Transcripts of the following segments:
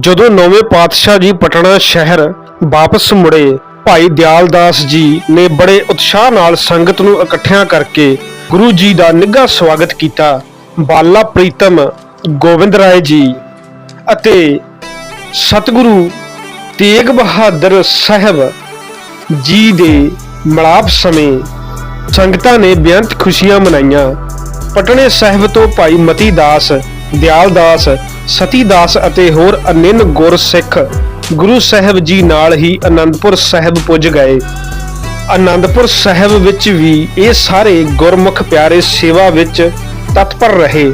ਜਦੋਂ ਨੌਵੇਂ ਪਾਤਸ਼ਾਹ ਜੀ ਪਟਨਾ ਸ਼ਹਿਰ ਵਾਪਸ ਮੁੜੇ, ਭਾਈ ਦਿਆਲ ਦਾਸ ਜੀ ਨੇ ਬੜੇ ਉਤਸ਼ਾਹ ਨਾਲ ਸੰਗਤ ਨੂੰ ਇਕੱਠਿਆਂ ਕਰਕੇ ਗੁਰੂ ਜੀ ਦਾ ਨਿੱਘਾ ਸਵਾਗਤ ਕੀਤਾ। ਬਾਲਾ ਪ੍ਰੀਤਮ ਗੋਬਿੰਦ ਰਾਏ ਜੀ ਅਤੇ ਸਤਿਗੁਰੂ ਤੇਗ ਬਹਾਦਰ ਸਾਹਿਬ ਜੀ ਦੇ ਮਿਲਾਪ ਸਮੇਂ ਸੰਗਤਾਂ ਨੇ ਬੇਅੰਤ ਖੁਸ਼ੀਆਂ ਮਨਾਈਆਂ। ਪਟਨੇ ਸਾਹਿਬ ਤੋਂ ਭਾਈ ਮਤੀ ਦਾਸ, ਦਿਆਲ ਦਾਸ, ਸਤੀ ਦਾਸ ਅਤੇ ਹੋਰ ਅਨਿੰਨ ਗੁਰਸਿੱਖ ਗੁਰੂ ਸਾਹਿਬ ਜੀ ਨਾਲ ਹੀ ਅਨੰਦਪੁਰ ਸਾਹਿਬ ਪੁੱਜ ਗਏ। ਅਨੰਦਪੁਰ ਸਾਹਿਬ ਵਿੱਚ ਵੀ ਇਹ ਸਾਰੇ ਗੁਰਮੁਖ ਪਿਆਰੇ ਸੇਵਾ ਵਿੱਚ ਤਤਪਰ ਰਹੇ।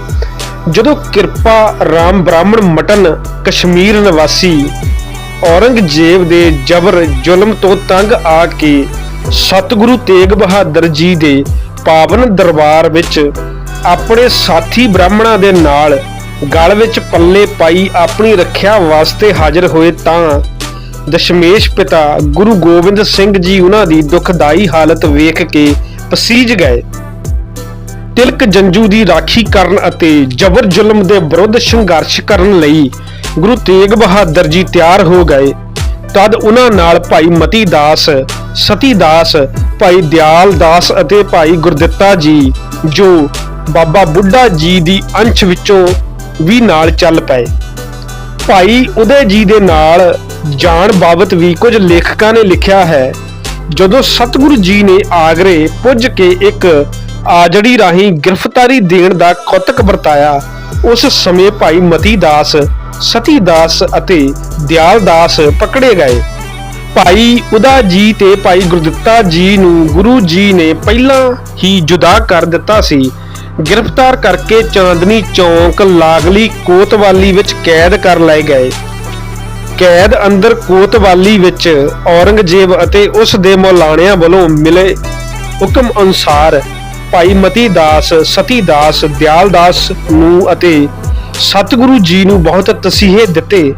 ਜਦੋਂ ਕਿਰਪਾ ਰਾਮ ਬ੍ਰਾਹਮਣ ਮਟਨ ਕਸ਼ਮੀਰ ਨਿਵਾਸੀ ਔਰੰਗਜ਼ੇਬ ਦੇ ਜ਼ਬਰ ਜ਼ੁਲਮ ਤੋਂ ਤੰਗ ਆ ਕੇ ਸਤਿਗੁਰੂ ਤੇਗ ਬਹਾਦਰ ਜੀ ਦੇ ਪਾਵਨ ਦਰਬਾਰ ਵਿੱਚ ਆਪਣੇ ਸਾਥੀ ਬ੍ਰਾਹਮਣਾਂ ਦੇ ਨਾਲ ਗਲ ਵਿੱਚ ਪੱਲੇ ਪਾਈ ਆਪਣੀ ਰੱਖਿਆ ਵਾਸਤੇ ਹਾਜ਼ਰ ਹੋਏ ਤਾਂ ਦਸ਼ਮੇਸ਼ ਪਿਤਾ ਗੁਰੂ ਗੋਬਿੰਦ ਸਿੰਘ ਜੀ ਉਹਨਾਂ ਦੀ ਦੁਖਦਾਈ ਹਾਲਤ ਵੇਖ ਕੇ ਪਸੀਜ ਗਏ। ਤਿਲਕ ਜੰਜੂ ਦੀ ਰਾਖੀ ਕਰਨ ਅਤੇ ਜ਼ਬਰ ਜ਼ੁਲਮ ਦੇ ਵਿਰੁੱਧ ਸੰਘਰਸ਼ ਕਰਨ ਲਈ ਗੁਰੂ ਤੇਗ ਬਹਾਦਰ ਜੀ ਤਿਆਰ ਹੋ ਗਏ। ਤਦ ਉਹਨਾਂ ਨਾਲ ਭਾਈ ਮਤੀ ਦਾਸ, ਸਤੀ ਦਾਸ, ਭਾਈ ਦਿਆਲ ਦਾਸ ਅਤੇ ਭਾਈ ਗੁਰਦਿੱਤਾ ਜੀ ਜੋ ਬਾਬਾ ਬੁੱਢਾ ਜੀ ਦੀ ਅੰਸ਼ ਵਿੱਚੋਂ ਵੀ ਨਾਲ ਚੱਲ ਪਏ। ਭਾਈ ਉਦੇ ਜੀ ਦੇ ਨਾਲ ਜਾਣ ਬਾਬਤ ਵੀ ਕੁਝ ਲੇਖਕਾਂ ਨੇ ਲਿਖਿਆ ਹੈ। ਜਦੋਂ ਸਤਿਗੁਰੂ ਜੀ ਨੇ ਆਗਰੇ ਪੁੱਜ ਕੇ ਇੱਕ ਆਜੜੀ ਰਾਹੀਂ ਗ੍ਰਿਫਤਾਰੀ ਦੇਣ ਦਾ ਕੌਤਕ ਵਰਤਾਇਆ, ਉਸ ਸਮੇਂ ਭਾਈ ਮਤੀ ਦਾਸ, ਸਤੀ ਦਾਸ ਅਤੇ ਦਿਆਲ ਦਾਸ ਪਕੜੇ ਗਏ। ਭਾਈ ਉਦਾ ਜੀ ਤੇ ਭਾਈ ਗੁਰਦਿੱਤਾ ਜੀ ਨੂੰ ਗੁਰੂ ਜੀ ਨੇ ਪਹਿਲਾਂ ਹੀ ਜੁਦਾ ਕਰ ਦਿੱਤਾ ਸੀ। ਗ੍ਰਿਫਤਾਰ ਕਰਕੇ ਚਾਂਦਨੀ ਚੌਂਕ ਲਾਗਲੀ ਕੋਤਵਾਲੀ ਵਿੱਚ ਕੈਦ ਕਰ ਲਏ ਗਏ। ਕੈਦ ਅੰਦਰ ਕੋਤਵਾਲੀ ਵਿੱਚ ਔਰੰਗਜ਼ੇਬ ਅਤੇ ਉਸ ਦੇ ਮੌਲਾਣਿਆਂ ਵੱਲੋਂ ਮਿਲੇ ਹੁਕਮ ਅਨੁਸਾਰ ਭਾਈ ਮਤੀ ਦਾਸ, ਸਤੀ ਦਾਸ, ਦਿਆਲ ਦਾਸ ਨੂੰ ਅਤੇ ਸਤਿਗੁਰੂ ਜੀ ਨੂੰ ਬਹੁਤ ਤਸੀਹੇ ਦਿੱਤੇ,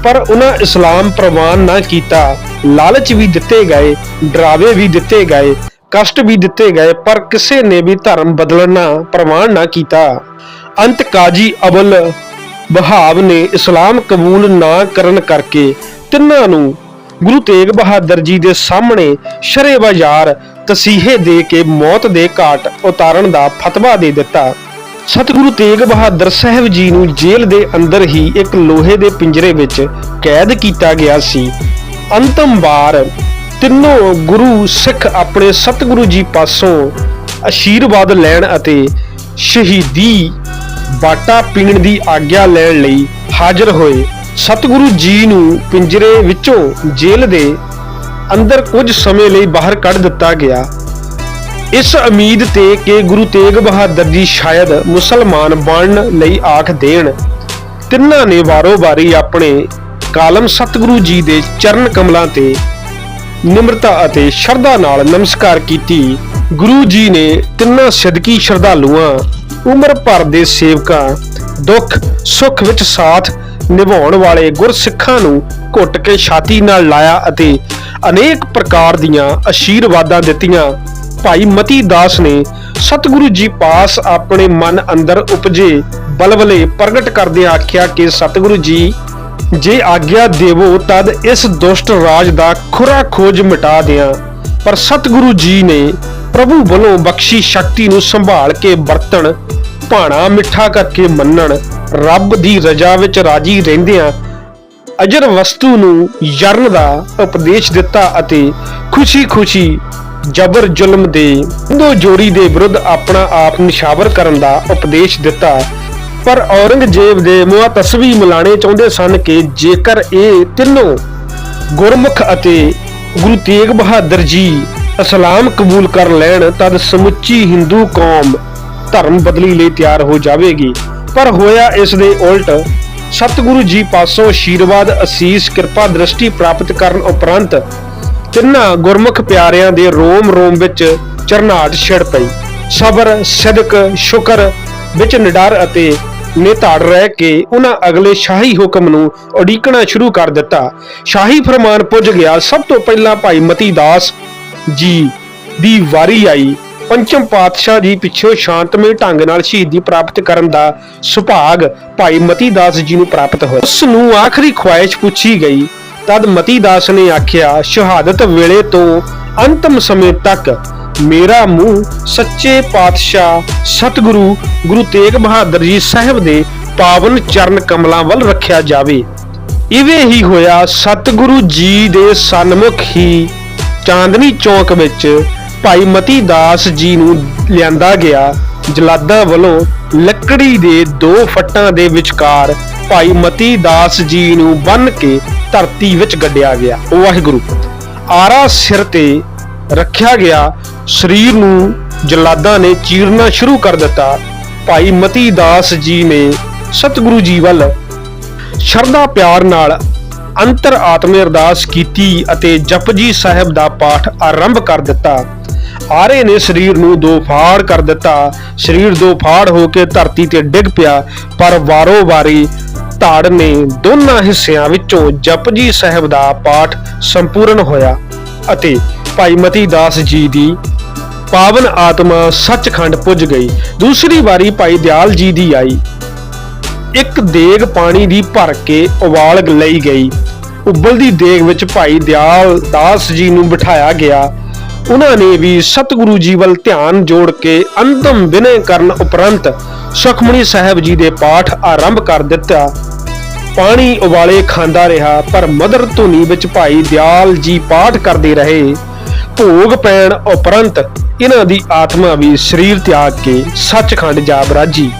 ਪਰ ਉਹਨਾਂ ਇਸਲਾਮ ਪ੍ਰਵਾਨ ਨਾ ਕੀਤਾ। ਲਾਲਚ ਵੀ ਦਿੱਤੇ ਗਏ, ਡਰਾਵੇ ਵੀ ਦਿੱਤੇ ਗਏ, ਕਸ਼ਟ ਵੀ ਦਿੱਤੇ ਗਏ, ਪਰ ਕਿਸੇ ਨੇ ਵੀ ਧਰਮ ਬਦਲਣਾ ਪ੍ਰਵਾਨ ਨਾ ਕੀਤਾ। ਅੰਤ ਕਾਜੀ ਅਬੁਲ ਬਹਾਵ ਨੇ ਇਸਲਾਮ ਕਬੂਲ ਨਾ ਕਰਨ ਕਰਕੇ ਤਿੰਨਾਂ ਨੂੰ ਗੁਰੂ ਤੇਗ ਬਹਾਦਰ ਜੀ ਦੇ ਸਾਹਮਣੇ ਸ਼ਰੇ-ਬਾਜ਼ਾਰ ਤਸੀਹੇ ਦੇ ਕੇ ਮੌਤ ਦੇ ਘਾਟ ਉਤਾਰਨ ਦਾ ਫਤਵਾ ਦੇ ਦਿੱਤਾ। ਸਤਿਗੁਰੂ ਤੇਗ ਬਹਾਦਰ ਸਾਹਿਬ ਜੀ ਨੂੰ ਜੇਲ੍ਹ ਦੇ ਅੰਦਰ ਹੀ ਇੱਕ ਲੋਹੇ ਦੇ ਪਿੰਜਰੇ ਵਿੱਚ ਕੈਦ ਕੀਤਾ ਗਿਆ ਸੀ। ਅੰਤਮ ਵਾਰ ਤਿੰਨੋਂ ਗੁਰੂ ਸਿੱਖ ਆਪਣੇ ਸਤਿਗੁਰੂ ਜੀ ਪਾਸੋਂ ਅਸ਼ੀਰਵਾਦ ਲੈਣ ਅਤੇ ਸ਼ਹੀਦੀ ਬਾਟਾ ਪੀਣ ਦੀ ਆਗਿਆ ਲੈਣ ਲਈ ਹਾਜ਼ਰ ਹੋਏ। ਸਤਿਗੁਰੂ ਜੀ ਨੂੰ ਪਿੰਜਰੇ ਵਿੱਚੋਂ ਜੇਲ੍ਹ ਦੇ ਅੰਦਰ ਕੁਝ ਸਮੇਂ ਲਈ ਬਾਹਰ ਕੱਢ ਦਿੱਤਾ ਗਿਆ, ਇਸ ਉਮੀਦ ਤੇ ਕਿ ਗੁਰੂ ਤੇਗ ਬਹਾਦਰ ਜੀ ਸ਼ਾਇਦ ਮੁਸਲਮਾਨ ਬਣਨ ਲਈ ਆਖ ਦੇਣ। ਤਿੰਨਾਂ ਨੇ ਵਾਰੋ-ਵਾਰੀ ਆਪਣੇ ਕਾਲਮ ਸਤਿਗੁਰੂ ਜੀ ਦੇ ਚਰਨ ਕਮਲਾਂ ਤੇ ਨਿਮਰਤਾ ਅਤੇ ਸ਼ਰਧਾ ਨਾਲ ਨਮਸਕਾਰ ਕੀਤੀ। ਗੁਰੂ ਜੀ ਨੇ ਤਿੰਨਾਂ ਸਿੱਦਕੀ ਸ਼ਰਧਾਲੂਆਂ, ਉਮਰ ਭਰ ਦੇ ਸੇਵਕਾਂ, ਦੁੱਖ ਸੁੱਖ ਵਿੱਚ ਸਾਥ ਨਿਭਾਉਣ ਵਾਲੇ ਗੁਰਸਿੱਖਾਂ ਨੂੰ ਘੁੱਟ ਕੇ ਛਾਤੀ ਨਾਲ ਲਾਇਆ ਅਤੇ ਅਨੇਕ ਪ੍ਰਕਾਰ ਦੀਆਂ ਅਸ਼ੀਰਵਾਦਾਂ ਦਿੱਤੀਆਂ। ਭਾਈ ਮਤੀ ਦਾਸ ਨੇ ਸਤਿਗੁਰੂ ਜੀ ਪਾਸ ਆਪਣੇ ਮਨ ਅੰਦਰ ਉਪਜੇ ਬਲਬਲੇ ਪ੍ਰਗਟ ਕਰਦੇ ਆਖਿਆ ਕਿ ਸਤਿਗੁਰੂ ਜੀ ਜੇ ਆਗਿਆ ਦੇਵੋ ਤਦ ਇਸ ਦੁਸ਼ਟ ਰਾਜ ਦਾ ਖੁਰਾ ਖੋਜ ਮਿਟਾ ਦਿਆਂ। ਪਰ ਸਤਿਗੁਰੂ ਜੀ ਨੇ ਪ੍ਰਭੂ ਵੱਲੋਂ ਬਖਸ਼ੀ ਸ਼ਕਤੀ ਨੂੰ ਸੰਭਾਲ ਕੇ ਵਰਤਣ, ਭਾਣਾ ਮਿੱਠਾ ਕਰਕੇ ਮੰਨਣ, ਰੱਬ ਦੀ ਰਜ਼ਾ ਵਿੱਚ ਰਾਜੀ ਰਹਿੰਦਿਆਂ ਅਜਰ ਵਸਤੂ ਨੂੰ ਯਰਨ ਦਾ ਉਪਦੇਸ਼ ਦਿੱਤਾ ਅਤੇ ਖੁਸ਼ੀ-ਖੁਸ਼ੀ ਜ਼ਬਰ ਜ਼ੁਲਮ ਦੇ ਦੋ ਜੋੜੀ ਦੇ ਵਿਰੁੱਧ ਆਪਣਾ ਆਪ ਨਿਸ਼ਾਵਰ ਕਰਨ ਦਾ ਉਪਦੇਸ਼ ਦਿੱਤਾ। ਪਰ ਔਰੰਗਜ਼ੇਬ ਦੇ ਮੁਆਤਸਬੀ ਮਲਾਣੇ ਚਾਹੁੰਦੇ ਸਨ ਕਿ ਜੇਕਰ ਇਹ ਤਿੰਨੋਂ ਗੁਰਮੁਖ ਅਤੇ ਗੁਰੂ ਤੇਗ ਬਹਾਦਰ ਜੀ ਇਸਲਾਮ ਕਬੂਲ ਕਰ ਲੈਣ ਤਦ ਸਮੁੱਚੀ ਹਿੰਦੂ ਕੌਮ ਧਰਮ ਬਦਲੀ ਲਈ ਤਿਆਰ ਹੋ ਜਾਵੇਗੀ। ਪਰ ਹੋਇਆ ਇਸ ਦੇ ਉਲਟ। ਸਤਿਗੁਰੂ ਜੀ ਪਾਸੋਂ ਅਸ਼ੀਰਵਾਦ, ਅਸੀਸ, ਕਿਰਪਾ ਦ੍ਰਿਸ਼ਟੀ ਪ੍ਰਾਪਤ ਕਰਨ ਉਪਰੰਤ ਤਿੰਨਾਂ ਗੁਰਮੁਖ ਪਿਆਰਿਆਂ ਦੇ ਰੋਮ ਵਿੱਚ ਚਰਨਾਟ ਛਿੜ ਪਈ। ਸਬਰ, ਸਿਦਕ, ਸ਼ੁਕਰ ਵਿੱਚ ਨਿਡਰ ਅਤੇ ਨਿਧਾੜ ਰਹਿ ਕੇ ਉਹਨਾਂ ਅਗਲੇ ਸ਼ਾਹੀ ਹੁਕਮ ਨੂੰ ਉਡੀਕਣਾ ਸ਼ੁਰੂ ਕਰ ਦਿੱਤਾ। ਸ਼ਾਹੀ ਫਰਮਾਨ ਪੁੱਜ ਗਿਆ। ਸਭ ਤੋਂ ਪਹਿਲਾਂ ਭਾਈ ਮਤੀ ਦਾਸ ਜੀ ਦੀ ਵਾਰੀ ਆਈ। ਪੰਚਮ ਪਾਤਸ਼ਾਹ ਜੀ ਪਿੱਛੋਂ ਸ਼ਾਂਤਮਈ ਢੰਗ ਨਾਲ ਸ਼ਹੀਦੀ ਪ੍ਰਾਪਤ ਕਰਨ ਦਾ ਸੁਭਾਗ ਭਾਈ ਮਤੀ ਦਾਸ ਜੀ ਨੂੰ ਪ੍ਰਾਪਤ ਹੋਇਆ। ਉਸ ਨੂੰ ਆਖਰੀ ਖੁਆਇਸ਼ ਪੁੱਛੀ ਗਈ। ਤਦ ਮਤੀ ਦਾਸ ਨੇ ਆਖਿਆ, ਸ਼ਹਾਦਤ ਵੇਲੇ ਤੋਂ ਅੰਤਮ ਸਮੇਂ ਤੱਕ ਮੇਰਾ ਮੂੰਹ ਸੱਚੇ ਪਾਤਸ਼ਾਹ ਸਤਿਗੁਰੂ ਗੁਰੂ ਤੇਗ ਬਹਾਦਰ ਜੀ ਸਾਹਿਬ ਦੇ ਪਾਵਨ ਚਰਨ ਕਮਲਾਂ ਵੱਲ ਰੱਖਿਆ ਜਾਵੇ। ਇਵੇਂ ਹੀ ਹੋਇਆ। ਸਤਿਗੁਰੂ ਜੀ ਦੇ ਸਨਮੁਖ ਹੀ ਚਾਂਦਨੀ ਚੌਕ ਵਿੱਚ ਭਾਈ ਮਤੀ ਦਾਸ ਜੀ ਨੂੰ ਲਿਆਂਦਾ ਗਿਆ। ਜਲਾਦਾਂ ਵੱਲੋਂ ਲੱਕੜੀ ਦੇ 2 ਫੱਟਾਂ ਦੇ ਵਿਚਕਾਰ ਭਾਈ ਮਤੀ ਦਾਸ ਜੀ ਨੂੰ ਬੰਨ੍ਹ ਕੇ ਧਰਤੀ ਵਿੱਚ ਗੱਡਿਆ ਗਿਆ। ਵਾਹਿਗੁਰੂ। ਆਰਾ ਸਿਰ ਤੇ ਰੱਖਿਆ ਗਿਆ। ਸਰੀਰ ਨੂੰ ਜਲਾਦਾਂ ਨੇ ਚੀਰਨਾ ਸ਼ੁਰੂ ਕਰ ਦਿੱਤਾ। ਭਾਈ ਮਤੀ ਦਾਸ ਜੀ ਨੇ ਸਤਿਗੁਰੂ ਜੀ ਵੱਲ ਸ਼ਰਧਾ ਪਿਆਰ ਨਾਲ ਅੰਤਰ ਆਤਮੀ ਅਰਦਾਸ ਕੀਤੀ ਅਤੇ ਜਪਜੀ ਸਾਹਿਬ ਦਾ ਪਾਠ ਆਰੰਭ ਕਰ ਦਿੱਤਾ। ਆਰੇ ਨੇ ਸਰੀਰ ਨੂੰ 2 ਫਾੜ ਕਰ ਦਿੱਤਾ। ਸਰੀਰ 2 ਫਾੜ ਹੋ ਕੇ ਧਰਤੀ ਤੇ ਡਿੱਗ ਪਿਆ, ਪਰ ਵਾਰੋ ਵਾਰੀ ਧੜ ਨੇ ਦੋਨਾਂ ਹਿੱਸਿਆਂ ਵਿੱਚੋਂ ਜਪਜੀ ਸਾਹਿਬ ਦਾ ਪਾਠ ਸੰਪੂਰਨ ਹੋਇਆ ਅਤੇ ਭਾਈ ਮਤੀ ਦਾਸ ਜੀ ਦੀ ਪਾਵਨ ਆਤਮਾ ਸੱਚਖੰਡ ਪੁੱਜ ਗਈ। ਦੂਸਰੀ ਵਾਰੀ ਭਾਈ ਦਿਆਲ ਜੀ ਦੀ ਆਈ। ਇੱਕ ਦੇਗ ਪਾਣੀ ਦੀ ਭਰ ਕੇ ਉਬਾਲ ਲਈ ਗਈ। ਉਬਲਦੀ ਦੇਗ ਵਿੱਚ ਭਾਈ ਦਿਆਲ ਦਾਸ ਜੀ ਨੂੰ ਬਿਠਾਇਆ ਗਿਆ। ਉਹਨਾਂ ਨੇ ਵੀ ਸਤਿਗੁਰੂ ਜੀ ਵੱਲ ਧਿਆਨ ਜੋੜ ਕੇ ਅੰਤਮ ਵਿਨੈ ਕਰਨ ਉਪਰੰਤ ਸੁਖਮਨੀ ਸਾਹਿਬ ਜੀ ਦੇ ਪਾਠ ਆਰੰਭ ਕਰ ਦਿੱਤਾ। ਪਾਣੀ ਉਬਾਲੇ ਖਾਂਦਾ ਰਿਹਾ, ਪਰ ਮਦਰ ਧੁਨੀ ਵਿੱਚ ਭਾਈ ਦਿਆਲ ਜੀ ਪਾਠ ਕਰਦੇ ਰਹੇ। ਭੋਗ ਪੈਣ ਉਪਰੰਤ ਇਹਨਾਂ ਦੀ ਆਤਮਾ ਵੀ ਸਰੀਰ ਤਿਆਗ ਕੇ ਸੱਚਖੰਡ ਜਾ ਬਰਾਜੀ।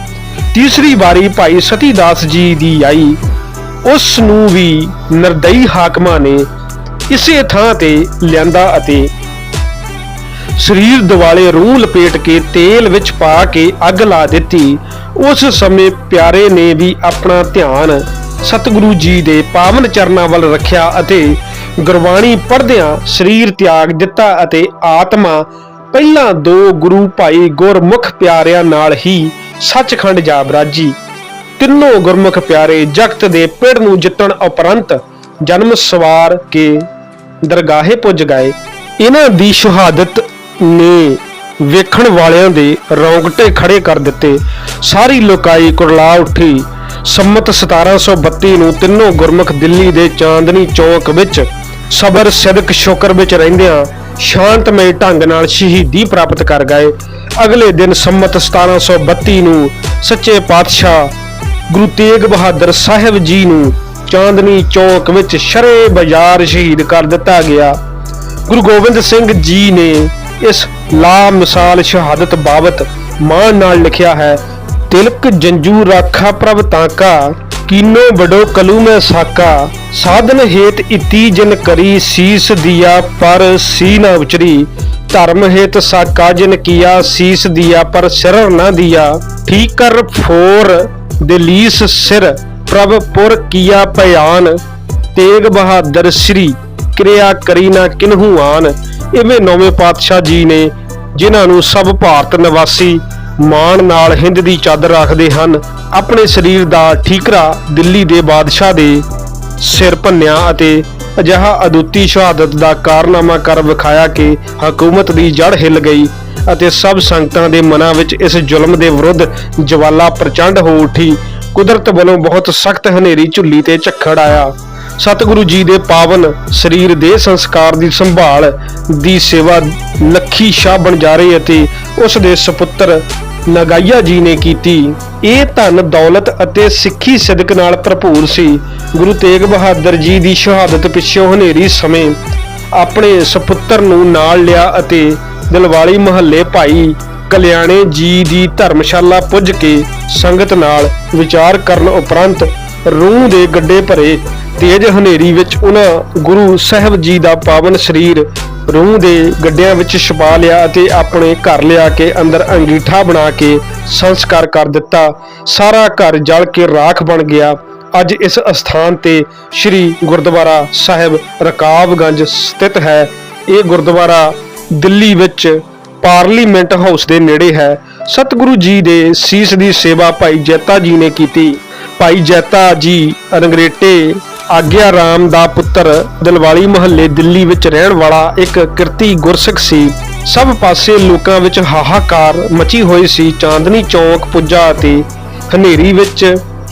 ਤੀਸਰੀ ਵਾਰੀ ਭਾਈ ਸਤੀ ਦਾਸ ਜੀ ਦੀ ਆਈ। ਉਸ ਨੂੰ ਵੀ ਨਿਰਦਈ ਹਾਕਮਾਂ ਨੇ ਇਸੇ ਥਾਂ ਤੇ ਲਿਆਂਦਾ ਅਤੇ ਸਰੀਰ ਦੁਆਲੇ ਰੂਹ ਲਪੇਟ ਕੇ ਤੇਲ ਵਿੱਚ ਪਾ ਕੇ ਅੱਗ ਲਾ ਦਿੱਤੀ। ਉਸ ਸਮੇਂ ਪਿਆਰੇ ਨੇ ਵੀ ਆਪਣਾ ਧਿਆਨ ਸਤਿਗੁਰੂ ਜੀ ਦੇ ਪਾਵਨ ਚਰਨਾਂ ਵੱਲ ਰੱਖਿਆ ਅਤੇ ਗੁਰਬਾਣੀ ਪੜ੍ਹਦਿਆਂ ਸਰੀਰ ਤਿਆਗ ਦਿੱਤਾ ਅਤੇ ਆਤਮਾ ਪਹਿਲਾਂ 2 ਗੁਰੂ ਭਾਈ ਗੁਰਮੁਖ ਪਿਆਰਿਆਂ ਨਾਲ ਹੀ ਸੱਚਖੰਡ ਜਾ ਬਰਾਜੀ। ਤਿੰਨੋਂ ਗੁਰਮੁਖ ਪਿਆਰੇ ਜਗਤ ਦੇ ਪਿੜ ਨੂੰ ਜਿੱਤਣ ਉਪਰੰਤ ਜਨਮ ਸਵਾਰ ਕੇ ਦਰਗਾਹੇ ਪੁੱਜ ਗਏ। ਇਹਨਾਂ ਦੀ ਸ਼ਹਾਦਤ ਨੇ ਵੇਖਣ ਵਾਲਿਆਂ ਦੇ ਰੌਂਗਟੇ ਖੜੇ ਕਰ ਦਿੱਤੇ। ਸਾਰੀ ਲੋਕਾਈ ਕੁਰਲਾ ਉੱਠੀ। ਸੰਮਤ 1732 ਨੂੰ ਤਿੰਨੋਂ ਗੁਰਮੁਖ ਦਿੱਲੀ ਦੇ ਚਾਂਦਨੀ ਚੌਕ ਵਿੱਚ ਸਬਰ ਸਿਦਕ ਸ਼ੁਕਰ ਵਿੱਚ ਰਹਿੰਦਿਆਂ ਸ਼ਾਂਤਮਈ ਢੰਗ ਨਾਲ ਸ਼ਹੀਦੀ ਪ੍ਰਾਪਤ ਕਰ ਗਏ। ਅਗਲੇ ਦਿਨ ਸੰਮਤ 1732 ਨੂੰ ਸੱਚੇ ਪਾਤਸ਼ਾਹ ਗੁਰੂ ਤੇਗ ਬਹਾਦਰ ਸਾਹਿਬ ਜੀ ਨੂੰ ਚਾਂਦਨੀ ਚੌਕ ਵਿੱਚ ਸ਼ਰੇ ਬਾਜ਼ਾਰ ਸ਼ਹੀਦ ਕਰ ਦਿੱਤਾ ਗਿਆ। ਗੁਰੂ ਗੋਬਿੰਦ ਸਿੰਘ ਜੀ ਨੇ ਇਸ ਲਾ ਮਿਸਾਲ ਸ਼ਹਾਦਤ ਬਾਬਤ ਮਾਣ ਨਾਲ ਲਿਖਿਆ ਹੈ, ਤਿਲਕ ਜੰਜੂ ਰਾਖਾ ਪ੍ਰਭ ਤਾਕਾ, ਕੀਨੋ ਬੜੋ ਕਲੂ ਮੈਂ ਸਾਕਾ, ਸਾਧਨ ਹੇਤ ਇਤੀ ਜਿਨ ਕਰੀ, ਸੀਸ ਦਿਆ ਪਰ ਸੀ ਨਾ ਉਚਰੀ, ਧਰਮ ਹੇਤ ਸਾਕਾ ਜਿਨ ਕੀਆ, ਸੀਸ ਦਿਆ ਪਰ ਸਿਰ ਨਾ ਦਿਆ, ਠੀਕ ਕਰ ਫੋਰ ਦਲੀਸ ਸਿਰ ਪ੍ਰਭ ਪੁਰ ਕੀਆ ਭਿਆਨ, ਤੇਗ ਬਹਾਦਰ ਸ੍ਰੀ ਕਿਰਿਆ ਕਰੀ ਨਾ ਕਿਨਹੂ ਆਨ। ਇਵੇਂ 9ਵੇਂ ਪਾਤਸ਼ਾਹ ਜੀ ਨੇ, ਜਿਨ੍ਹਾਂ ਨੂੰ ਸਭ ਭਾਰਤ ਨਿਵਾਸੀ ਮਾਣ ਨਾਲ ਹਿੰਦ ਦੀ ਚਾਦਰ ਰੱਖਦੇ ਹਨ, ਆਪਣੇ ਸਰੀਰ ਦਾ ਠੀਕਰਾ ਦਿੱਲੀ ਦੇ ਬਾਦਸ਼ਾਹ ਦੇ ਸਿਰ ਭੰਨਿਆ ਅਤੇ ਅਜਿਹਾ ਅਦੁੱਤੀ ਸ਼ਹਾਦਤ ਦਾ ਕਾਰਨਾਮਾ ਕਰ ਵਿਖਾਇਆ ਕਿ ਹਕੂਮਤ ਦੀ ਜੜ ਹਿੱਲ ਗਈ ਅਤੇ ਸਭ ਸੰਗਤਾਂ ਦੇ ਮਨਾਂ ਵਿੱਚ ਇਸ ਜ਼ੁਲਮ ਦੇ ਵਿਰੁੱਧ ਜਵਾਲਾ ਪ੍ਰਚੰਡ ਹੋ ਉੱਠੀ। ਕੁਦਰਤ ਵੱਲੋਂ ਬਹੁਤ ਸਖਤ ਹਨੇਰੀ ਝੁੱਲੀ ਤੇ ਝੱਖੜ ਆਇਆ। ਸਤਿਗੁਰੂ ਜੀ ਦੇ ਪਾਵਨ ਸਰੀਰ ਦੇ ਸੰਸਕਾਰ ਦੀ ਸੰਭਾਲ ਦੀ ਸੇਵਾ ਲੱਖੀ ਸ਼ਾਹ ਬਣਜਾਰੇ ਅਤੇ ਉਸ ਦੇ ਸੁਪੁੱਤਰ ਨਗਾਈਆ ਜੀ ਨੇ ਕੀਤੀ। ਇਹ ਧਨ ਦੌਲਤ ਅਤੇ ਸਿੱਖੀ ਸਿਦਕ ਨਾਲ ਭਰਪੂਰ ਸੀ। ਗੁਰੂ ਤੇਗ ਬਹਾਦਰ ਜੀ ਦੀ ਸ਼ਹਾਦਤ ਪਿੱਛੋਂ ਹਨੇਰੀ ਸਮੇਂ ਆਪਣੇ ਸੁਪੁੱਤਰ ਨੂੰ ਨਾਲ ਲਿਆ ਅਤੇ ਦਿਲਵਾਲੀ ਮੁਹੱਲੇ ਭਾਈ ਕਲਿਆਣੇ ਜੀ ਦੀ ਧਰਮਸ਼ਾਲਾ ਪੁੱਜ ਕੇ ਸੰਗਤ ਨਾਲ ਵਿਚਾਰ ਕਰਨ ਉਪਰੰਤ ਰੂਹ ਦੇ ਗੱਡੇ ਭਰੇ। ਤੇਜ ਹਨੇਰੀ ਵਿੱਚ ਉਹਨਾਂ ਗੁਰੂ ਸਾਹਿਬ ਜੀ ਦਾ ਪਾਵਨ ਸਰੀਰ ਰੂਹ ਦੇ ਗੱਡਿਆਂ ਵਿੱਚ ਛੁਪਾ ਲਿਆ ਅਤੇ ਆਪਣੇ ਘਰ ਲਿਆ ਕੇ ਅੰਦਰ ਅੰਗੀਠਾ ਬਣਾ ਕੇ ਸੰਸਕਾਰ ਕਰ ਦਿੱਤਾ। ਸਾਰਾ ਘਰ ਜਲ ਕੇ ਰਾਖ ਬਣ ਗਿਆ। ਅੱਜ ਇਸ ਅਸਥਾਨ ਤੇ ਸ੍ਰੀ ਗੁਰਦੁਆਰਾ ਸਾਹਿਬ ਰਕਾਬਗੰਜ ਸਥਿਤ ਹੈ। ਇਹ ਗੁਰਦੁਆਰਾ ਦਿੱਲੀ ਵਿੱਚ ਪਾਰਲੀਮੈਂਟ ਹਾਊਸ ਦੇ ਨੇੜੇ ਹੈ। ਸਤਿਗੁਰੂ ਜੀ ਦੇ ਸੀਸ ਦੀ ਸੇਵਾ ਭਾਈ ਜੈਤਾ ਜੀ ਨੇ ਕੀਤੀ। ਭਾਈ ਜੈਤਾ ਜੀ ਰੰਗਰੇਟੇ ਆਗਿਆ ਰਾਮ ਦਾ ਪੁੱਤਰ ਦਿਲਵਾਲੀ ਮੁਹੱਲੇ ਦਿੱਲੀ ਵਿੱਚ ਰਹਿਣ ਵਾਲਾ ਇੱਕ ਕਿਰਤੀ ਗੁਰਸਿੱਖ ਸੀ। ਸਭ ਪਾਸੇ ਲੋਕਾਂ ਵਿੱਚ ਹਾਹਾਕਾਰ ਮਚੀ ਹੋਈ ਸੀ। ਚਾਂਦਨੀ ਚੌਕ ਪੁੱਜਾ ਅਤੇ ਹਨੇਰੀ ਵਿੱਚ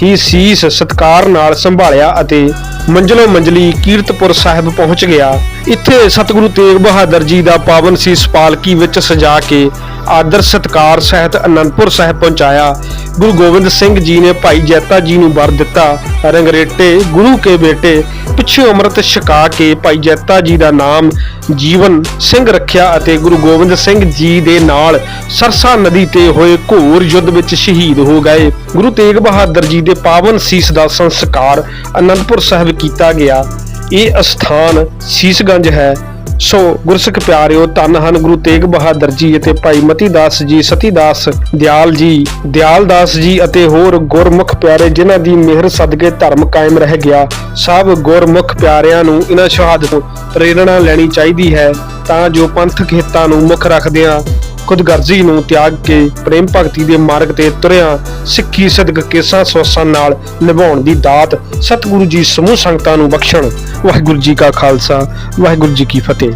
ਹੀ ਸੀਸ ਸਤਕਾਰ ਨਾਲ ਸੰਭਾਲਿਆ ਅਤੇ ਮੰਜ਼ਲੋਂ ਮੰਜ਼ਲੀ ਕੀਰਤਪੁਰ ਸਾਹਿਬ ਪਹੁੰਚ ਗਿਆ। ਇੱਥੇ ਸਤਿਗੁਰੂ ਤੇਗ ਬਹਾਦਰ ਜੀ ਦਾ ਪਾਵਨ ਸੀਸ ਪਾਲਕੀ ਵਿੱਚ ਸਜਾ ਕੇ ਆਦਰ ਸਤਕਾਰ ਸਹਿਤ ਅਨੰਦਪੁਰ ਸਾਹਿਬ ਪਹੁੰਚਾਇਆ। ਗੁਰੂ ਗੋਬਿੰਦ ਸਿੰਘ ਜੀ ਨੇ ਭਾਈ ਜੈਤਾ ਜੀ ਨੂੰ ਵਰ ਦਿੱਤਾ, ਰੰਗਰੇਟੇ ਗੁਰੂ ਕੇ ਬੇਟੇ। ਪਿੱਛੇ ਅੰਮ੍ਰਿਤ ਛਕਾ ਕੇ ਭਾਈ ਜੈਤਾ ਜੀ ਦਾ ਨਾਮ ਜੀਵਨ ਸਿੰਘ ਰੱਖਿਆ ਅਤੇ ਗੁਰੂ ਗੋਬਿੰਦ ਸਿੰਘ ਜੀ ਦੇ ਨਾਲ ਸਰਸਾ ਨਦੀ ਤੇ ਹੋਏ ਘੋਰ ਯੁੱਧ ਵਿੱਚ ਸ਼ਹੀਦ ਹੋ ਗਏ। ਗੁਰੂ ਤੇਗ ਬਹਾਦਰ ਜੀ ਦੇ ਪਾਵਨ ਸੀਸ ਦਾ ਸੰਸਕਾਰ ਅਨੰਦਪੁਰ ਸਾਹਿਬ ਕੀਤਾ ਗਿਆ। ਇਹ ਅਸਥਾਨ ਸੀਸਗੰਜ ਹੈ। ਸੋ ਗੁਰਸਿੱਖ ਪਿਆਰਿਓ, ਧੰਨ ਹਨ ਗੁਰੂ ਤੇਗ ਬਹਾਦਰ ਜੀ ਅਤੇ ਭਾਈ ਮਤੀ ਦਾਸ ਜੀ, ਸਤੀ ਦਾਸ, ਦਿਆਲ ਦਾਸ ਜੀ ਅਤੇ ਹੋਰ ਗੁਰਮੁਖ ਪਿਆਰੇ ਜਿਨ੍ਹਾਂ ਦੀ ਮਿਹਰ ਸਦਕੇ ਧਰਮ ਕਾਇਮ ਰਹਿ ਗਿਆ। ਸਭ ਗੁਰਮੁਖ ਪਿਆਰਿਆਂ ਨੂੰ ਇਹਨਾਂ ਸ਼ਹਾਦਤ ਤੋਂ ਪ੍ਰੇਰਣਾ ਲੈਣੀ ਚਾਹੀਦੀ ਹੈ ਤਾਂ ਜੋ ਪੰਥਕ ਹਿੱਤਾਂ ਨੂੰ ਮੁੱਖ ਰੱਖਦਿਆਂ ਖੁਦਗਰਜ਼ੀ ਨੂੰ ਤਿਆਗ ਕੇ ਪ੍ਰੇਮ ਭਗਤੀ ਦੇ ਮਾਰਗ ਤੇ ਤੁਰਿਆ ਸਿੱਖੀ ਸਦਕ ਕੇਸਾਂ ਸਵਾਸਾਂ ਨਾਲ ਨਿਭਾਉਣ ਦੀ ਦਾਤ ਸਤਿਗੁਰੂ ਜੀ ਸਮੂਹ ਸੰਗਤਾਂ ਨੂੰ ਬਖਸ਼ਣ। ਵਾਹਿਗੁਰੂ ਜੀ ਕਾ ਖਾਲਸਾ, ਵਾਹਿਗੁਰੂ ਜੀ ਕੀ ਫਤਿਹ।